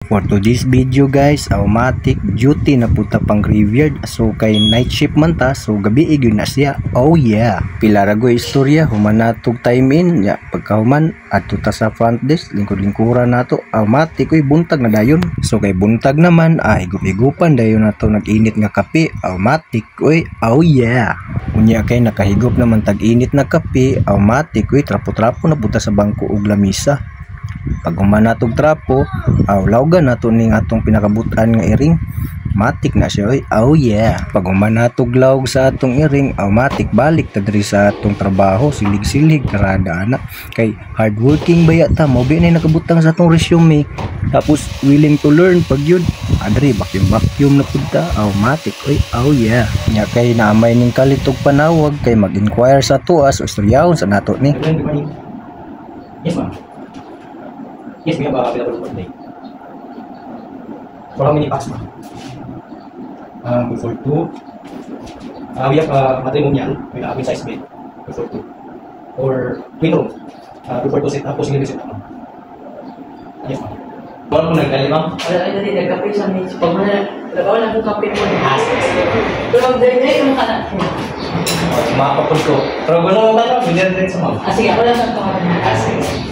For today's video guys, automatic duty na puta pang graveyard. So kay night shift man ta, so gabi yun na siya. Oh yeah. Pila ra go istorya humanatog time in ya pagkahuman adto ta sa front desk lingkod-lingkuran nato. Automatic oy buntag na dayon. So kay buntag naman ay higup-higupan dayon nato nag-init nga kape. Automatic oy. Oh yeah. Unya kay nakahigop naman tag-init na kape. Automatic oy trapo-trapo na puta sa bangko ug lamisa. Pag humanatog trapo, lawgan nato ning atong pinakabutan nga iring. Matik na siya oy. Oh yeah. Pag humanatog lawg sa atong iring, automatic balik ta diri sa atong trabaho, silig-silig karada ana. Kay hardworking baya ta, mo bi nay nakabutang sa atong resume. Tapos willing to learn pag yun. Adri vacuum na pud ta, automatic oy. Oh yeah. Nya kay naamay ning kalitog panawag kay mag-inquire sa tuas o istoryahon sa nato ni. Yes, ma'am. Yes, we have available for today. For how many packs, ma'am? For two. We have matrimonial with a queen-size bed. For two. Or twin room. For two set up, possibly set up, ma'am. Yes, ma'am. Wala mo nagkali, ma'am? Wala ay dali, nagkape sa mga pag nagawa na kong kape mo na pero mag-dali yung kanak Makapapun ko. Pero wala mo tayo, binigyan din sa ma'am. sige, wala na ito